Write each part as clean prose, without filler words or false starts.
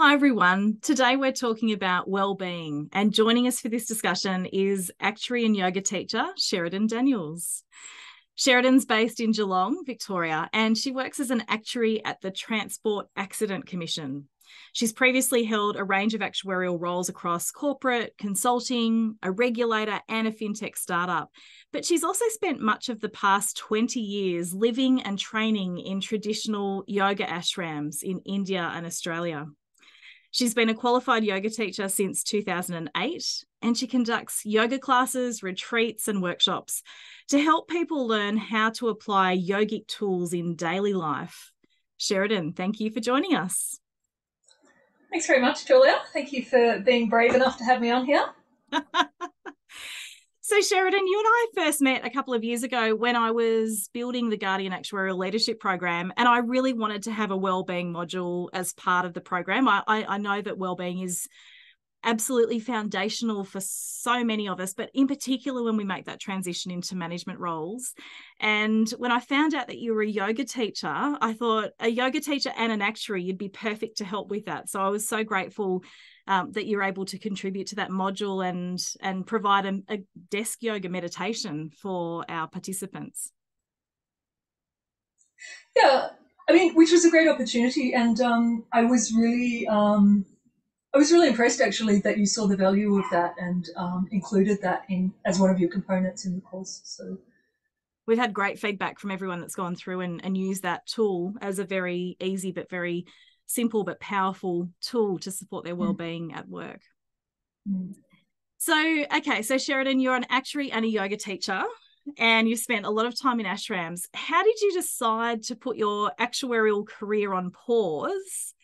Hi, everyone. Today we're talking about well-being, and joining us for this discussion is actuary and yoga teacher Sheridan Daniels. Sheridan's based in Geelong, Victoria, and she works as an actuary at the Transport Accident Commission. She's previously held a range of actuarial roles across corporate, consulting, a regulator, and a fintech startup. But she's also spent much of the past 20 years living and training in traditional yoga ashrams in India and Australia. She's been a qualified yoga teacher since 2008, and she conducts yoga classes, retreats, and workshops to help people learn how to apply yogic tools in daily life. Sheridan, thank you for joining us. Thanks very much, Julia. Thank you for being brave enough to have me on here. So, Sheridan, you and I first met a couple of years ago when I was building the Guardian Actuarial Leadership Program, and I really wanted to have a wellbeing module as part of the program. I know that wellbeing is absolutely foundational for so many of us, but in particular when we make that transition into management roles. And when I found out that you were a yoga teacher, I thought a yoga teacher and an actuary, you'd be perfect to help with that. So I was so grateful that you're able to contribute to that module and provide a desk yoga meditation for our participants. Yeah, I mean, which was a great opportunity, and I was really impressed actually that you saw the value of that and included that in as one of your components in the course. So we've had great feedback from everyone that's gone through and used that tool as a very easy but very simple but powerful tool to support their well-being at work. So, okay, so Sheridan, you're an actuary and a yoga teacher, and you've spent a lot of time in ashrams. How did you decide to put your actuarial career on pause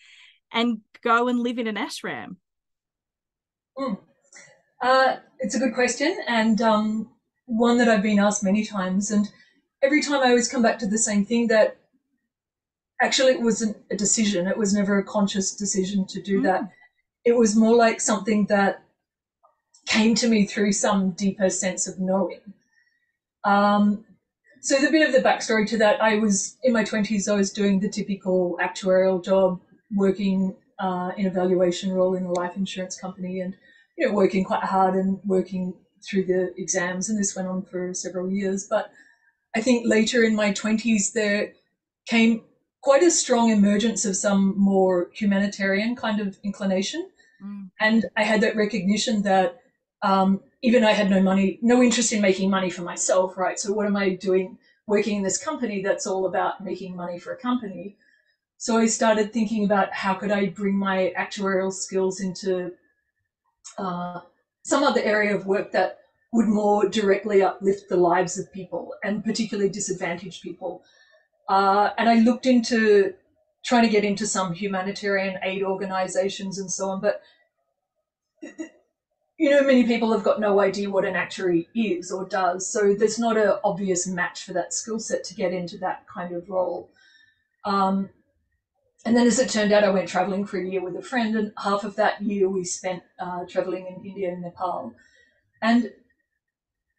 and go and live in an ashram? It's a good question, and one that I've been asked many times. And every time I always come back to the same thing, that actually it wasn't a decision. It was never a conscious decision to do that. It was more like something that came to me through some deeper sense of knowing. So the bit of the backstory to that, I was in my 20s, I was doing the typical actuarial job, working in a valuation role in a life insurance company, and working quite hard and working through the exams, and this went on for several years. But I think later in my 20s there came quite a strong emergence of some more humanitarian kind of inclination. And I had that recognition that even I had no interest in making money for myself, right? So what am I doing working in this company that's all about making money for a company? So I started thinking about how could I bring my actuarial skills into some other area of work that would more directly uplift the lives of people, and particularly disadvantaged people. And I looked into trying to get into some humanitarian aid organizations and so on, but many people have got no idea what an actuary is or does, so there's not an obvious match for that skill set to get into that kind of role. And then as it turned out, I went traveling for a year with a friend, and half of that year we spent traveling in India and Nepal. And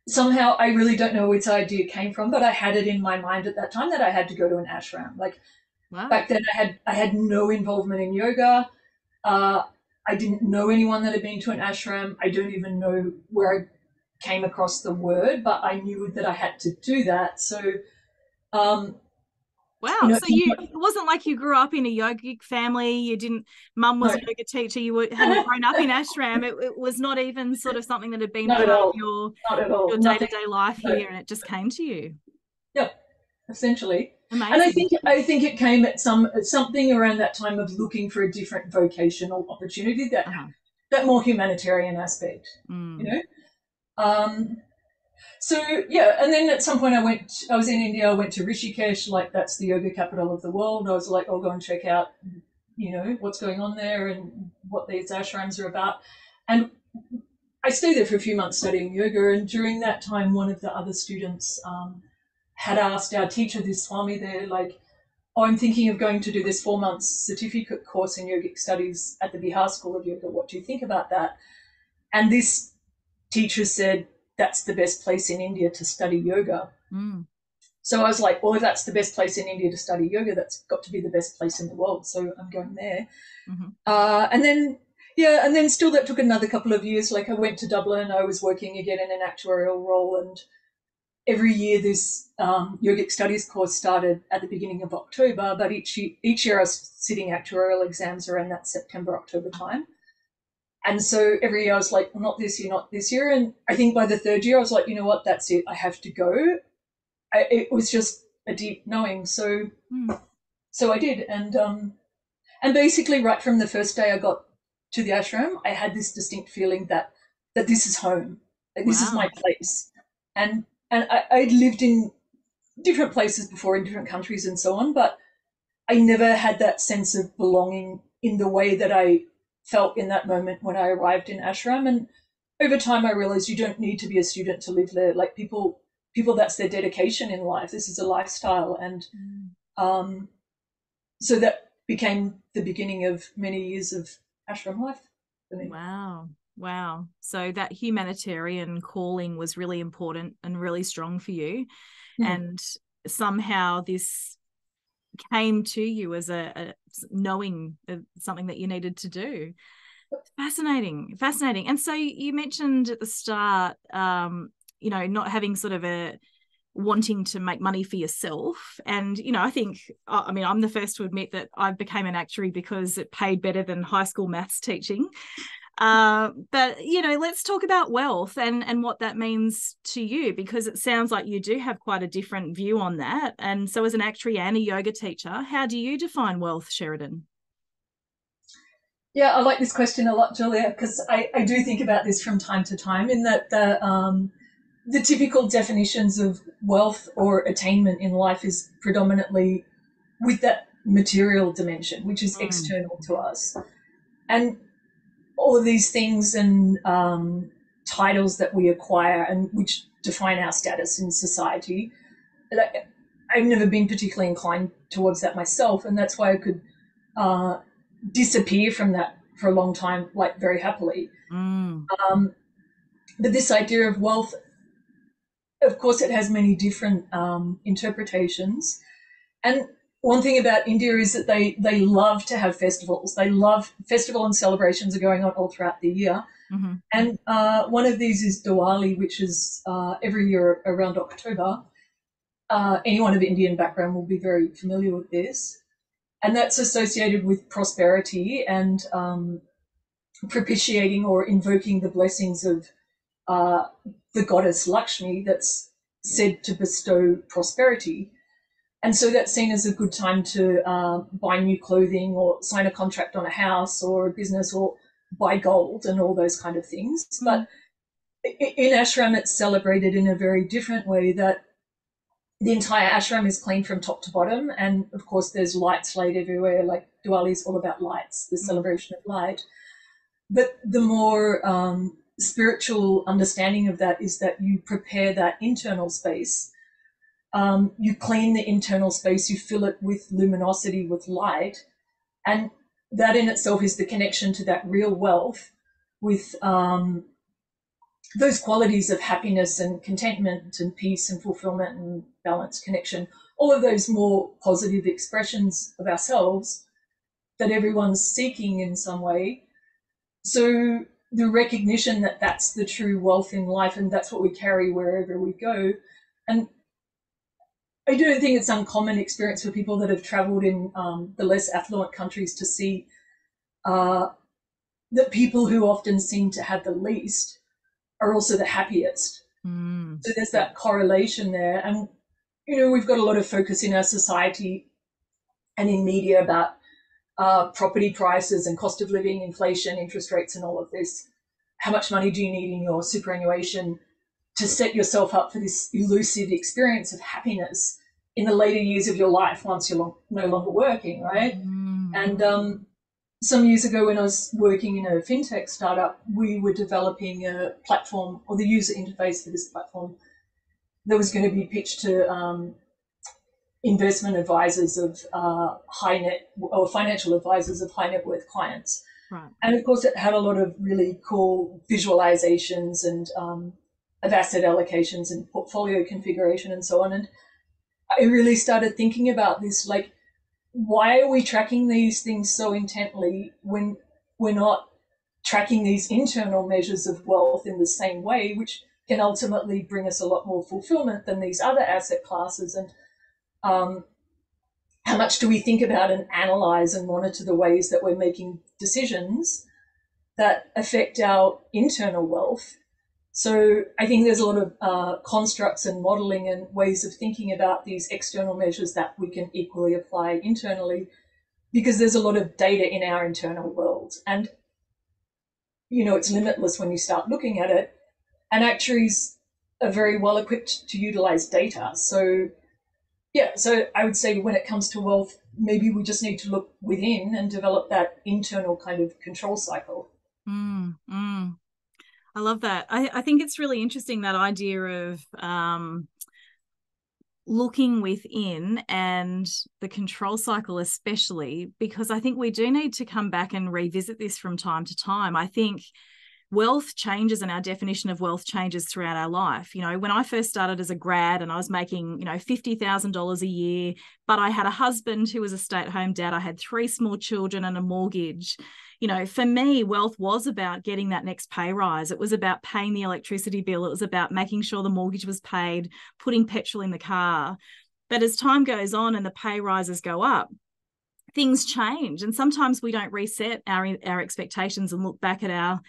somehow, I really don't know where its idea came from, but I had it in my mind at that time that I had to go to an ashram. Wow. Back then, I had no involvement in yoga. I didn't know anyone that had been to an ashram. I don't even know where I came across the word, but I knew that I had to do that. So, wow. So it wasn't like you grew up in a yogic family. Mum was a yoga teacher. Hadn't grown up in ashram. It was not even sort of something that had been part of your day-to-day life here, and it just came to you. Yep, essentially. Amazing. And I think it came at something around that time of looking for a different vocational opportunity, that more humanitarian aspect, So yeah, and then at some point I was in India, I went to Rishikesh, like that's the yoga capital of the world. I was like, I'll go and check out, what's going on there and what these ashrams are about. And I stayed there for a few months studying yoga, and during that time, one of the other students had asked our teacher, this Swami there, like, oh, I'm thinking of going to do this 4 months certificate course in yogic studies at the Bihar School of Yoga. What do you think about that? And this teacher said, that's the best place in India to study yoga. So I was like, well, if that's the best place in India to study yoga, that's got to be the best place in the world. So I'm going there. Mm-hmm. And then still that took another couple of years. Like I went to Dublin, I was working again in an actuarial role, and every year this yogic studies course started at the beginning of October, but each year I was sitting actuarial exams around that September, October time. And so every year I was like, well, not this year, not this year. And I think by the third year I was like, you know what, that's it, I have to go. It was just a deep knowing. So I did. And basically right from the first day I got to the ashram, I had this distinct feeling that this is home, that this is my place. And I'd lived in different places before, in different countries and so on, but I never had that sense of belonging in the way that I felt in that moment when I arrived in ashram. And over time I realized you don't need to be a student to live there. Like people, that's their dedication in life. This is a lifestyle. And so that became the beginning of many years of ashram life for me. Wow. So that humanitarian calling was really important and really strong for you. And somehow this came to you as a knowing of something that you needed to do. Fascinating. And so you mentioned at the start, not having sort of a wanting to make money for yourself. And, I think, I'm the first to admit that I became an actuary because it paid better than high school maths teaching. But, let's talk about wealth and what that means to you, because it sounds like you do have quite a different view on that. And so as an actuary and a yoga teacher, how do you define wealth, Sheridan? Yeah, I like this question a lot, Julia, because I do think about this from time to time, in that the typical definitions of wealth or attainment in life is predominantly with that material dimension, which is external to us. And all of these things and titles that we acquire and which define our status in society, I've never been particularly inclined towards that myself, and that's why I could disappear from that for a long time, like very happily. But this idea of wealth, of course, it has many different interpretations. And one thing about India is that they love to have festivals. They love festival and celebrations are going on all throughout the year. And one of these is Diwali, which is every year around October. Anyone of Indian background will be very familiar with this. And that's associated with prosperity and propitiating or invoking the blessings of the goddess Lakshmi, that's said to bestow prosperity. And so that's seen as a good time to buy new clothing or sign a contract on a house or a business or buy gold and all those kind of things. But in ashram, it's celebrated in a very different way, that the entire ashram is clean from top to bottom. And of course, there's lights laid everywhere. Like Diwali is all about lights, the celebration of light. But the more spiritual understanding of that is that you prepare that internal space. You clean the internal space, you fill it with luminosity, with light. And that in itself is the connection to that real wealth, with those qualities of happiness and contentment and peace and fulfillment and balance, connection, all of those more positive expressions of ourselves that everyone's seeking in some way. So the recognition that that's the true wealth in life, and that's what we carry wherever we go. And I don't think it's uncommon experience for people that have travelled in the less affluent countries to see that people who often seem to have the least are also the happiest. So there's that correlation there. And, we've got a lot of focus in our society and in media about property prices and cost of living, inflation, interest rates, and all of this. How much money do you need in your superannuation to set yourself up for this elusive experience of happiness in the later years of your life once you're no longer working, right? And some years ago when I was working in a fintech startup, we were developing a platform, or the user interface for this platform, that was going to be pitched to investment advisors of financial advisors of high net worth clients. Right. And of course, it had a lot of really cool visualizations and of asset allocations and portfolio configuration and so on. And I really started thinking about this, like, why are we tracking these things so intently when we're not tracking these internal measures of wealth in the same way, which can ultimately bring us a lot more fulfillment than these other asset classes? And um, how much do we think about and analyze and monitor the ways that we're making decisions that affect our internal wealth? So I think there's a lot of constructs and modeling and ways of thinking about these external measures that we can equally apply internally, because there's a lot of data in our internal world. And, you know, it's limitless when you start looking at it. And actuaries are very well equipped to utilize data. So, yeah, so I would say when it comes to wealth, maybe we just need to look within and develop that internal kind of control cycle. I love that. I think it's really interesting, that idea of looking within and the control cycle, especially because I think we do need to come back and revisit this from time to time. I think wealth changes and our definition of wealth changes throughout our life. You know, when I first started as a grad and I was making, you know, $50,000 a year, but I had a husband who was a stay-at-home dad, I had 3 small children and a mortgage. You know, for me, wealth was about getting that next pay rise. It was about paying the electricity bill. It was about making sure the mortgage was paid, putting petrol in the car. But as time goes on and the pay rises go up, things change. And sometimes we don't reset our expectations and look back at our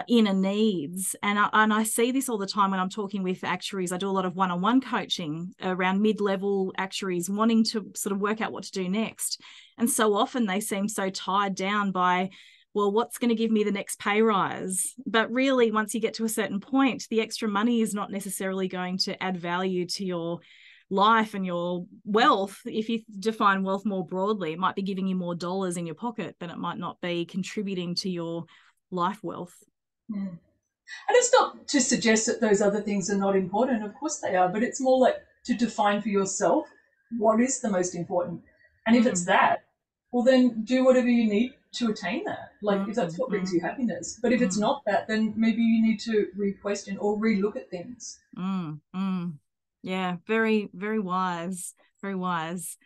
inner needs. And I see this all the time when I'm talking with actuaries. I do a lot of one-on-one coaching around mid-level actuaries wanting to sort of work out what to do next. And so often they seem so tied down by, well, what's going to give me the next pay rise? But really, once you get to a certain point, the extra money is not necessarily going to add value to your life and your wealth. If you define wealth more broadly, it might be giving you more dollars in your pocket, but it might not be contributing to your life wealth. Mm. And it's not to suggest that those other things are not important. Of course they are, but it's more like to define for yourself what is the most important. And if it's that, well, then do whatever you need to attain that. Like if that's what brings you happiness. But if it's not that, then maybe you need to re-question or re-look at things. Yeah, very, very wise. Very wise.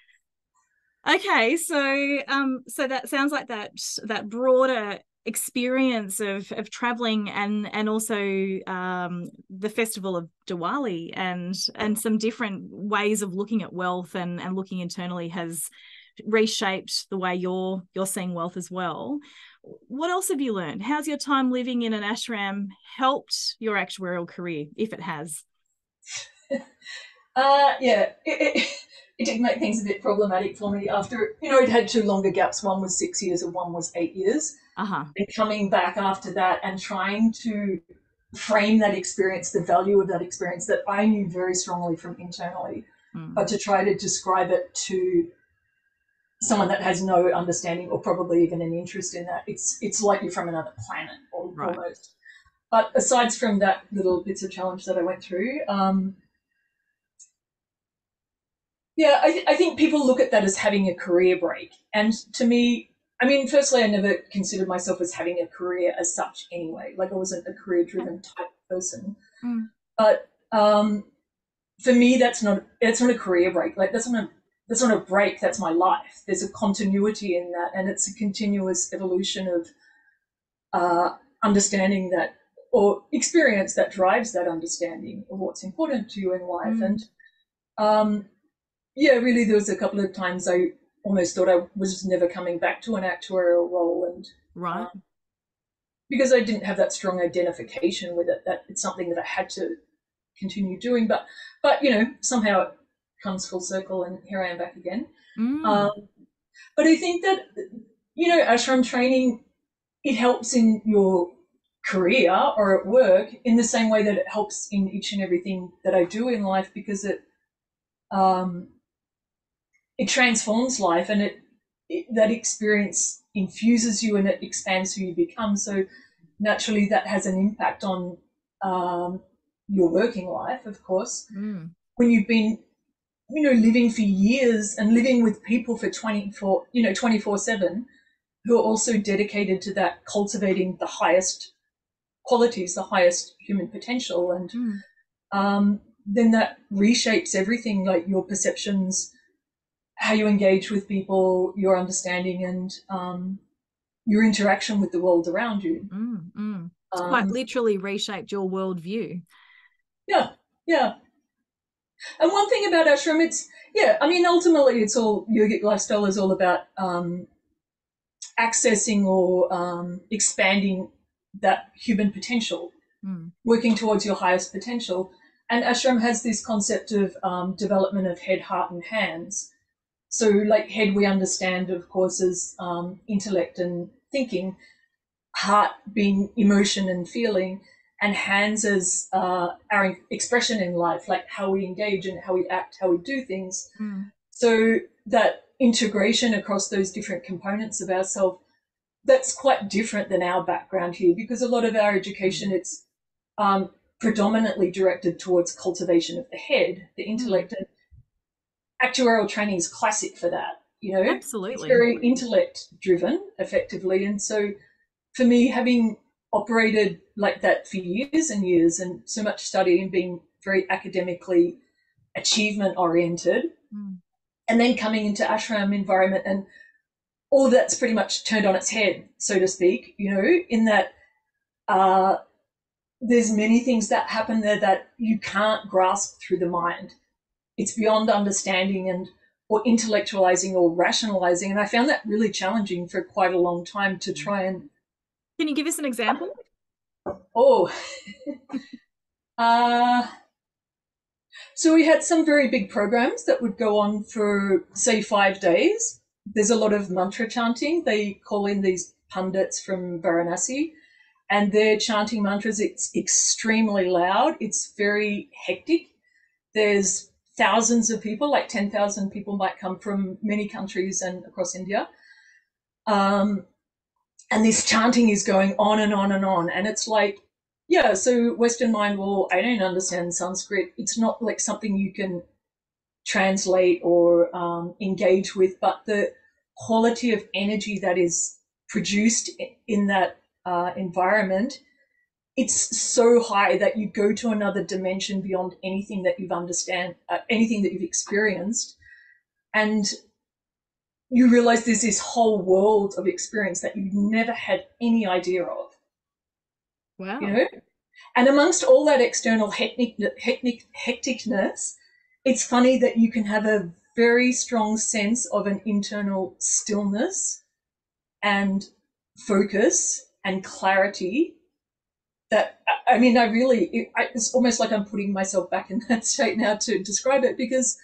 Okay, so that sounds like that broader experience of traveling and also the festival of Diwali and some different ways of looking at wealth and looking internally has reshaped the way you're seeing wealth as well. What else have you learned? How's your time living in an ashram helped your actuarial career, if it has? Yeah, it did make things a bit problematic for me after, you know, it had 2 longer gaps. One was 6 years and one was 8 years. And coming back after that and trying to frame that experience, the value of that experience that I knew very strongly from internally, but to try to describe it to someone that has no understanding or probably even an interest in that, it's like you're from another planet almost. But aside from that little bits of challenge that I went through, yeah, I think people look at that as having a career break. And to me, I mean, firstly, I never considered myself as having a career as such anyway. Like I wasn't a career-driven type person. But for me, that's not a career break. Like that's not a break. That's my life. There's a continuity in that, and it's a continuous evolution of understanding that or experience that drives that understanding of what's important to you in life. And yeah, really, there was a couple of times I almost thought I was never coming back to an actuarial role, and because I didn't have that strong identification with it, that it's something that I had to continue doing. But you know, somehow it comes full circle, and here I am back again. But I think that, you know, ashram training, it helps in your career or at work in the same way that it helps in each and everything that I do in life, because it transforms life, and that experience infuses you and it expands who you become. So naturally that has an impact on your working life, of course. When you've been, you know, living for years and living with people for 24/7 who are also dedicated to that, cultivating the highest qualities, the highest human potential. And then that reshapes everything, like your perceptions, how you engage with people, your understanding, and your interaction with the world around you. It's quite literally reshaped your worldview. Yeah, yeah. And one thing about ashram, ultimately it's all, yogic lifestyle is all about accessing or expanding that human potential, working towards your highest potential. And ashram has this concept of development of head, heart, and hands. So, like head, we understand, of course, as intellect and thinking, heart being emotion and feeling, and hands as our expression in life, like how we engage and how we act, how we do things. So that integration across those different components of ourselves, that's quite different than our background here, because a lot of our education, it's predominantly directed towards cultivation of the head, the intellect, and actuarial training is classic for that. Absolutely. It's very intellect driven, effectively. And so for me, having operated like that for years and years, and so much study and being very academically achievement oriented, and then coming into ashram environment, and all of that's pretty much turned on its head, so to speak, in that there's many things that happen there that you can't grasp through the mind. It's beyond understanding and or intellectualizing or rationalizing. And I found that really challenging for quite a long time to try and. Can you give us an example? So we had some very big programs that would go on for, say, 5 days. There's a lot of mantra chanting. They call in these pundits from Varanasi, and they're chanting mantras. It's extremely loud. It's very hectic. There's thousands of people, like 10,000 people might come from many countries and across India. And this chanting is going on and on and on. And it's like, yeah, so Western mind, well, I don't understand Sanskrit. It's not like something you can translate or engage with, but the quality of energy that is produced in that environment, it's so high that you go to another dimension beyond anything that anything that you've experienced. And you realize there's this whole world of experience that you've never had any idea of. Wow. And amongst all that external hecticness, it's funny that you can have a very strong sense of an internal stillness and focus and clarity that, it's almost like I'm putting myself back in that state now to describe it, because,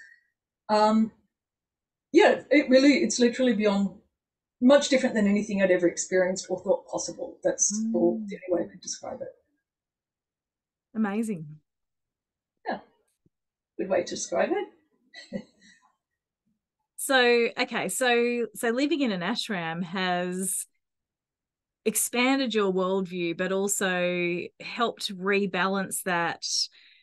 it's literally beyond, much different than anything I'd ever experienced or thought possible. That's all the only way I could describe it. Amazing. Yeah, good way to describe it. So living in an ashram has expanded your worldview, but also helped rebalance that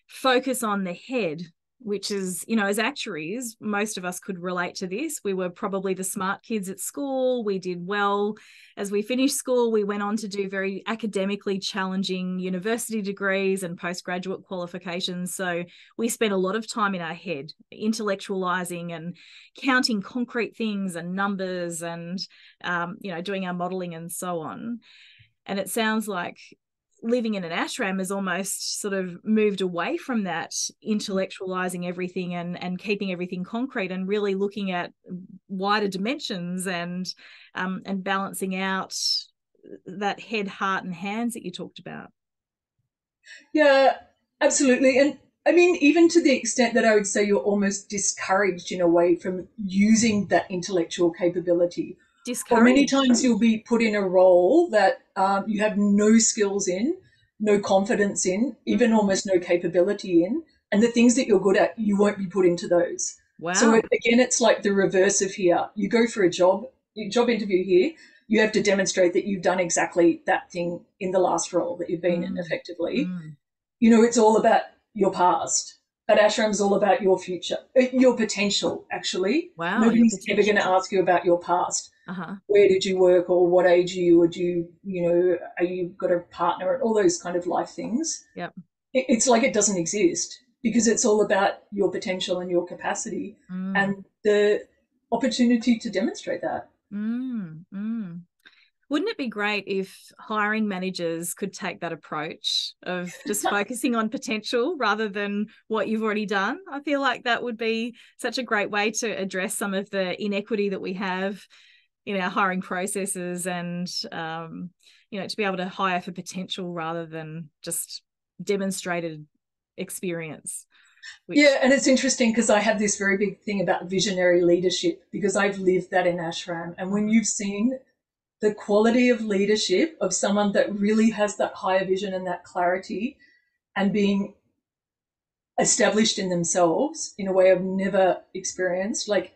focus on the head, which is, as actuaries, most of us could relate to this. We were probably the smart kids at school. We did well. As we finished school, we went on to do very academically challenging university degrees and postgraduate qualifications. So we spent a lot of time in our head, intellectualizing and counting concrete things and numbers and, doing our modeling and so on. And it sounds like living in an ashram has almost sort of moved away from that intellectualizing everything and keeping everything concrete, and really looking at wider dimensions and balancing out that head, heart, and hands that you talked about. Yeah, absolutely. And I mean, even to the extent that I would say you're almost discouraged in a way from using that intellectual capability. Or many times you'll be put in a role that you have no skills in, no confidence in, even almost no capability in. And the things that you're good at, you won't be put into those. Wow. So again, it's like the reverse of here. You go for a job interview here, you have to demonstrate that you've done exactly that thing in the last role that you've been in, effectively. It's all about your past. But ashram's all about your future, your potential, actually. Wow. Nobody's ever going to ask you about your past. Where did you work, or what age are you, or are you got a partner, and all those kind of life things. Yep. It's like it doesn't exist. because it's all about your potential and your capacity and the opportunity to demonstrate that. Wouldn't it be great if hiring managers could take that approach of just focusing on potential rather than what you've already done? I feel like that would be such a great way to address some of the inequity that we have in our hiring processes, and to be able to hire for potential rather than just demonstrated experience. Yeah, and it's interesting because I have this very big thing about visionary leadership, because I've lived that in ashram. And when you've seen the quality of leadership of someone that really has that higher vision and that clarity and being established in themselves in a way I've never experienced, like,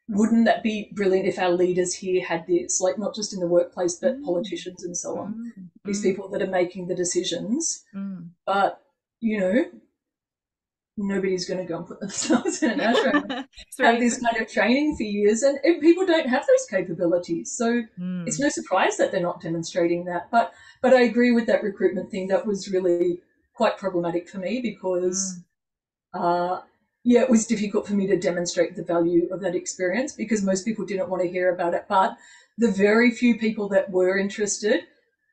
wouldn't that be brilliant if our leaders here had this, like, not just in the workplace, but politicians and so on, these people that are making the decisions. But, nobody's going to go and put themselves in an ashram, have this kind of training for years, and people don't have those capabilities. So it's no surprise that they're not demonstrating that. But I agree with that recruitment thing. That was really quite problematic for me because, it was difficult for me to demonstrate the value of that experience because most people didn't want to hear about it. But the very few people that were interested,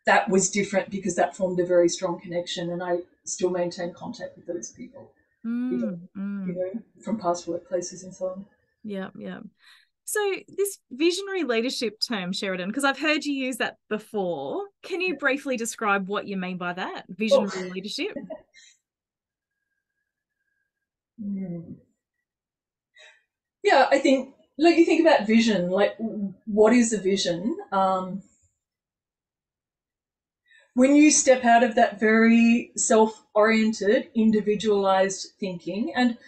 that was different because that formed a very strong connection, and I still maintain contact with those people. From past workplaces and so on. Yeah. So this visionary leadership term, Sheridan, because I've heard you use that before. Can you briefly describe what you mean by that, visionary leadership? Yeah, I think, you think about vision, like, what is a vision? When you step out of that very self-oriented, individualized thinking, and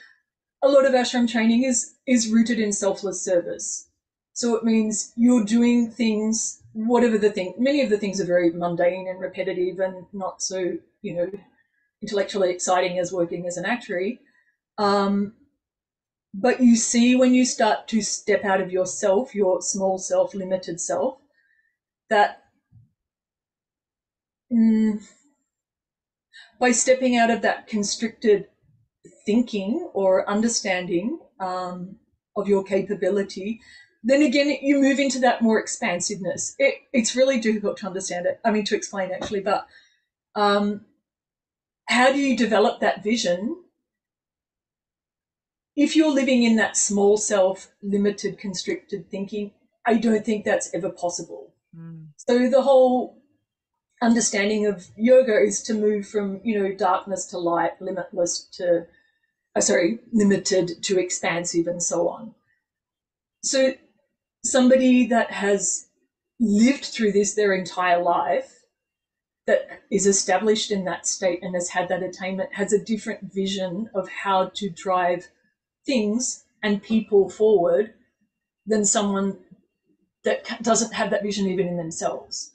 a lot of ashram training is rooted in selfless service. So it means you're doing things, whatever the thing, many of the things are very mundane and repetitive and not so, intellectually exciting as working as an actuary. But you see, when you start to step out of yourself, your small self, limited self, that by stepping out of that constricted thinking or understanding of your capability, then again, you move into that more expansiveness. It's really difficult to understand it. I mean, to explain actually, but how do you develop that vision if you're living in that small self, limited, constricted thinking? I don't think that's ever possible. So the whole understanding of yoga is to move from, darkness to light, limited to expansive and so on. So somebody that has lived through this their entire life, that is established in that state and has had that attainment, has a different vision of how to drive things and people forward than someone that doesn't have that vision even in themselves.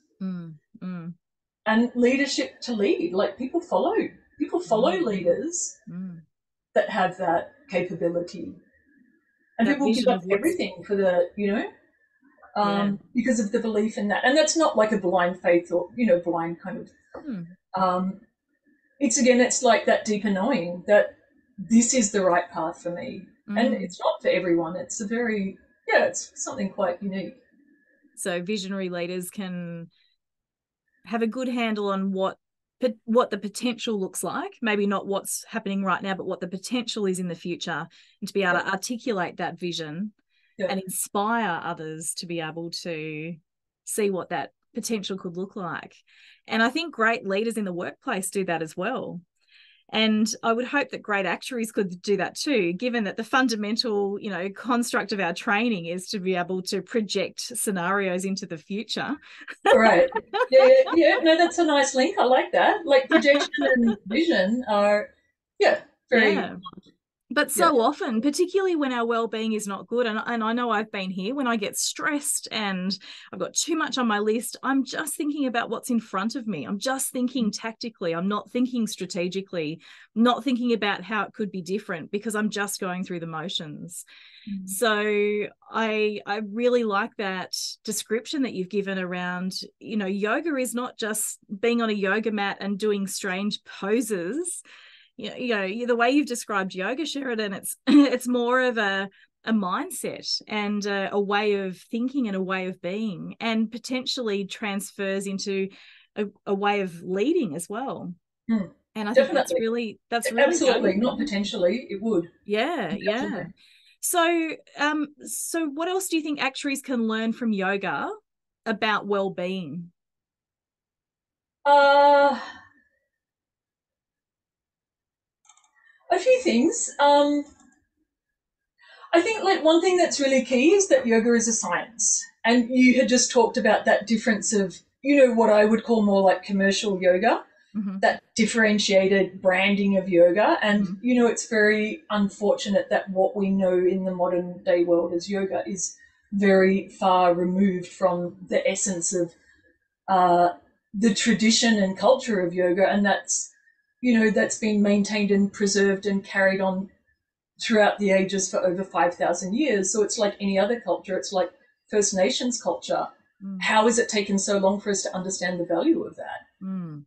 And leadership to lead, like, people follow leaders that have that capability, and that people give up everything for the, because of the belief in that. And that's not like a blind faith or, blind kind of, it's like that deeper knowing that this is the right path for me. And it's not for everyone. It's it's something quite unique. So visionary leaders can have a good handle on what the potential looks like, maybe not what's happening right now, but what the potential is in the future, and to be able to articulate that vision and inspire others to be able to see what that potential could look like. And I think great leaders in the workplace do that as well. And I would hope that great actuaries could do that too, given that the fundamental, construct of our training is to be able to project scenarios into the future. Right. Yeah. No, that's a nice link. I like that. Like, projection and vision are, very. But so often, particularly when our well-being is not good, and I know I've been here, when I get stressed and I've got too much on my list, I'm just thinking about what's in front of me. I'm just thinking tactically. I'm not thinking strategically, not thinking about how it could be different, because I'm just going through the motions. So I really like that description that you've given around, yoga is not just being on a yoga mat and doing strange poses. the way you've described yoga, Sheridan, it's more of a mindset and a way of thinking and a way of being, and potentially transfers into a way of leading as well. And I think Definitely. that's really Absolutely, valuable. not potentially, it would. Yeah. So what else do you think actuaries can learn from yoga about well-being? A few things. I think like one thing that's really key is that yoga is a science. And you had just talked about that difference of, what I would call more like commercial yoga, that differentiated branding of yoga. And, it's very unfortunate that what we know in the modern day world as yoga is very far removed from the essence of the tradition and culture of yoga. And that's been maintained and preserved and carried on throughout the ages for over 5,000 years. So it's like any other culture. It's like First Nations culture. How has it taken so long for us to understand the value of that? And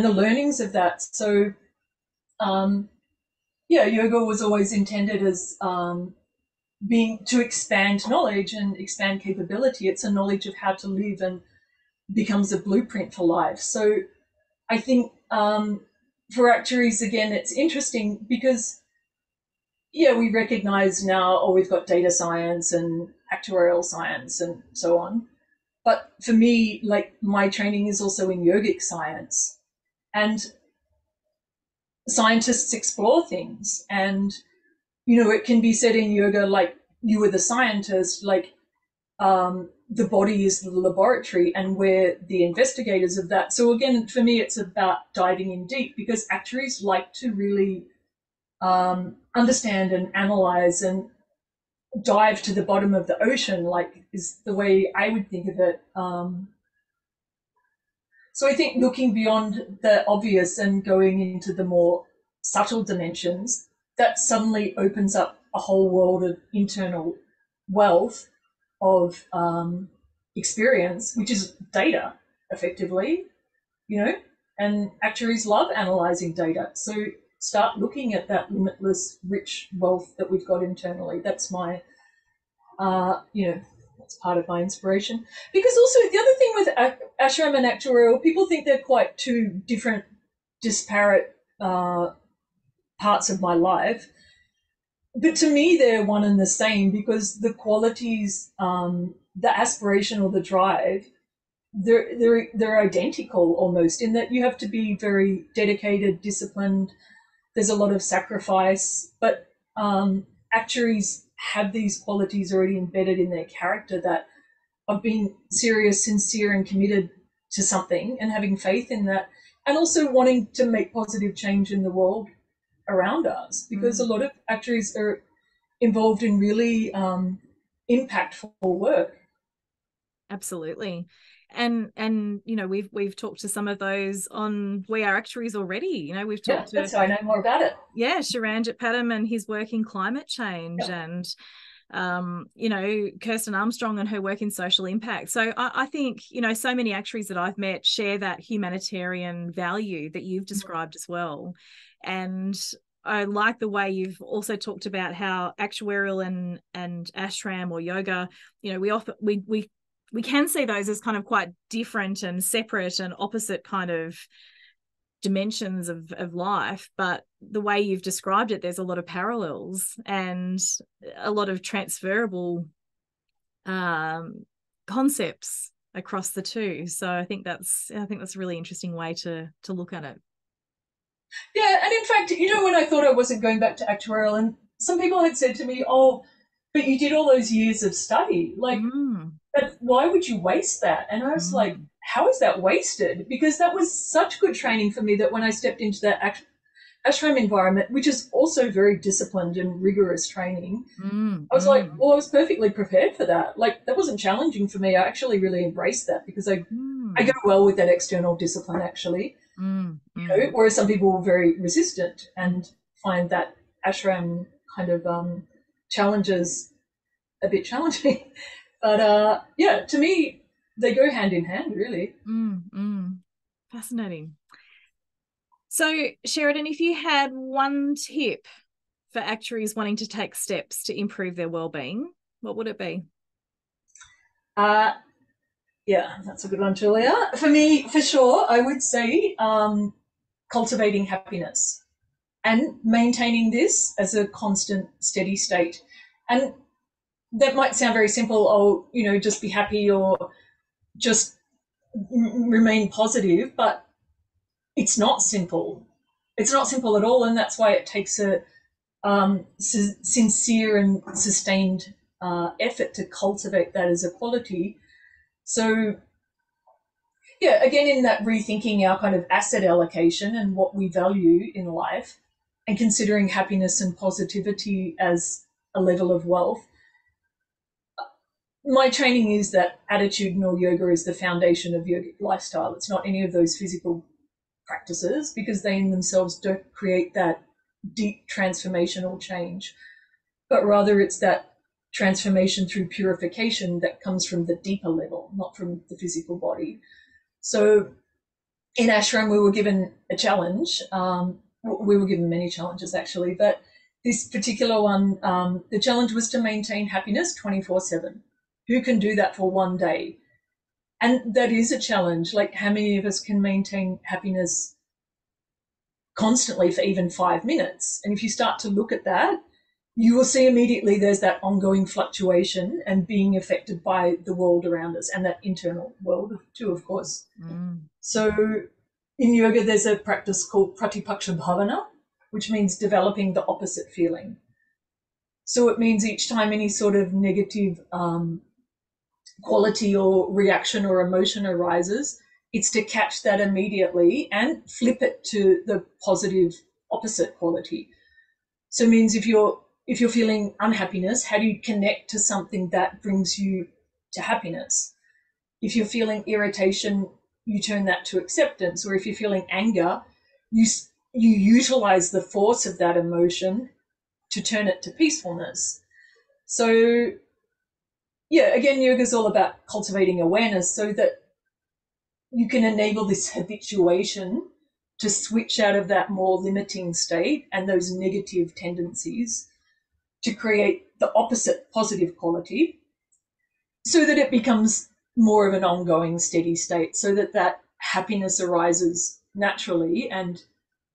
the learnings of that. So, yoga was always intended as being to expand knowledge and expand capability. It's a knowledge of how to live and becomes a blueprint for life. So I think for actuaries, again, it's interesting because, we recognize now, we've got data science and actuarial science and so on. But for me, like my training is also in yogic science, and scientists explore things. And, it can be said in yoga, like you are the scientist, like the body is the laboratory and we're the investigators of that. So again, for me, it's about diving in deep because actuaries like to really understand and analyze and dive to the bottom of the ocean, like is the way I would think of it. So I think looking beyond the obvious and going into the more subtle dimensions, that suddenly opens up a whole world of internal wealth of experience, which is data, effectively, and actuaries love analysing data. So start looking at that limitless, rich wealth that we've got internally. That's my, that's part of my inspiration. Because also the other thing with ashram and actuarial, people think they're quite two different, disparate parts of my life. But to me, they're one and the same because the qualities, the aspiration or the drive, they're identical almost in that you have to be very dedicated, disciplined. There's a lot of sacrifice, but actuaries have these qualities already embedded in their character that of being serious, sincere, and committed to something and having faith in that, and also wanting to make positive change in the world around us, because a lot of actuaries are involved in really impactful work. Absolutely. And we've talked to some of those on We Are Actuaries already. We've talked that's how I know more about it. Shiranjit Padam and his work in climate change, and Kirsten Armstrong and her work in social impact. So I think, so many actuaries that I've met share that humanitarian value that you've described as well. And I like the way you've also talked about how actuarial and ashram or yoga, we can see those as kind of quite different and separate and opposite kind of dimensions of life, but the way you've described it, there's a lot of parallels and a lot of transferable concepts across the two. So I think that's a really interesting way to look at it. Yeah, and in fact, when I thought I wasn't going back to actuarial, and some people had said to me, "Oh, but you did all those years of study. Like, why would you waste that?" And I was like, how is that wasted? Because that was such good training for me that when I stepped into that ashram environment, which is also very disciplined and rigorous training, I was like, well, I was perfectly prepared for that. Like, that wasn't challenging for me. I actually really embraced that because I go well with that external discipline, actually. Whereas some people were very resistant and find that ashram kind of challenges a bit challenging. But to me, they go hand in hand, really. Fascinating. So, Sheridan, if you had one tip for actuaries wanting to take steps to improve their well-being, what would it be? Yeah, that's a good one, Julia. For me, for sure, I would say cultivating happiness and maintaining this as a constant, steady state. And that might sound very simple. Oh, just be happy or just remain positive, but it's not simple. It's not simple at all, and that's why it takes a sincere and sustained effort to cultivate that as a quality. So, yeah, again, in that rethinking our kind of asset allocation and what we value in life, and considering happiness and positivity as a level of wealth, my training is that attitudinal yoga is the foundation of yogic lifestyle. It's not any of those physical practices because they in themselves don't create that deep transformational change, but rather it's that transformation through purification that comes from the deeper level, not from the physical body. So in ashram, we were given a challenge. We were given many challenges actually, but this particular one, the challenge was to maintain happiness 24/7. Who can do that for one day? And that is a challenge. Like, how many of us can maintain happiness constantly for even 5 minutes? And if you start to look at that, you will see immediately there's that ongoing fluctuation and being affected by the world around us and that internal world too, of course. So in yoga, there's a practice called pratipaksha bhavana, which means developing the opposite feeling. So it means each time any sort of negative quality or reaction or emotion arises, it's to catch that immediately and flip it to the positive opposite quality. So it means if you're feeling unhappiness, how do you connect to something that brings you to happiness? If you're feeling irritation, you turn that to acceptance. Or if you're feeling anger, you utilize the force of that emotion to turn it to peacefulness. So yeah, again, yoga is all about cultivating awareness so that you can enable this habituation to switch out of that more limiting state and those negative tendencies to create the opposite positive quality so that it becomes more of an ongoing steady state, so that that happiness arises naturally and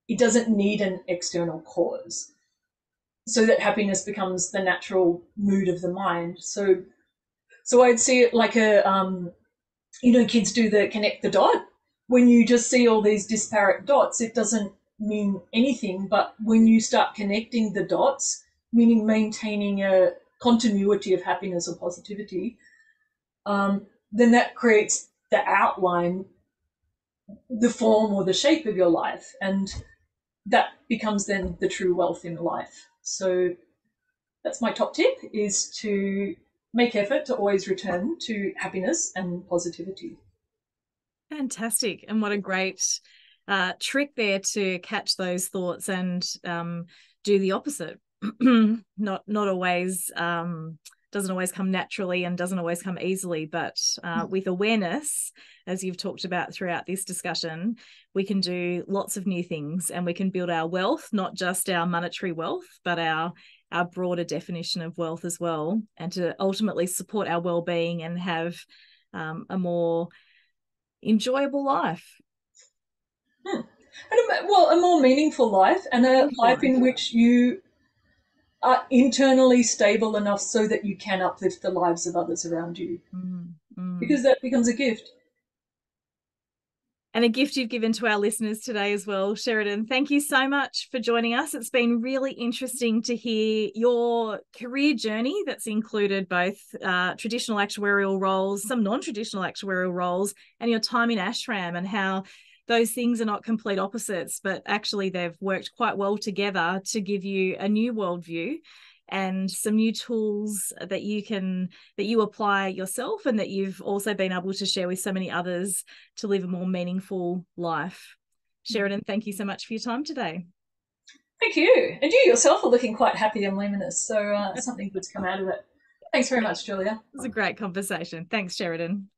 it doesn't need an external cause, so that happiness becomes the natural mood of the mind. So I'd see it like kids do the connect the dot. When you just see all these disparate dots, it doesn't mean anything. But when you start connecting the dots, meaning maintaining a continuity of happiness or positivity, then that creates the outline, the form or the shape of your life. And that becomes then the true wealth in life. So that's my top tip, is to make effort to always return to happiness and positivity. Fantastic. And what a great trick there to catch those thoughts and do the opposite. not always doesn't always come naturally and doesn't always come easily, but with awareness, as you've talked about throughout this discussion, we can do lots of new things and we can build our wealth, not just our monetary wealth, but our broader definition of wealth as well, and to ultimately support our well-being and have a more enjoyable life. And a more meaningful life, and a life in which you are internally stable enough so that you can uplift the lives of others around you. Because that becomes a gift. And a gift you've given to our listeners today as well, Sheridan. Thank you so much for joining us. It's been really interesting to hear your career journey that's included both traditional actuarial roles, some non-traditional actuarial roles, and your time in ashram, and how those things are not complete opposites, but actually they've worked quite well together to give you a new worldview and some new tools that you apply yourself, and that you've also been able to share with so many others to live a more meaningful life. Sheridan, thank you so much for your time today. Thank you. And you yourself are looking quite happy and luminous, so something good's come out of it. Thanks very much, Julia. It was a great conversation. Thanks, Sheridan.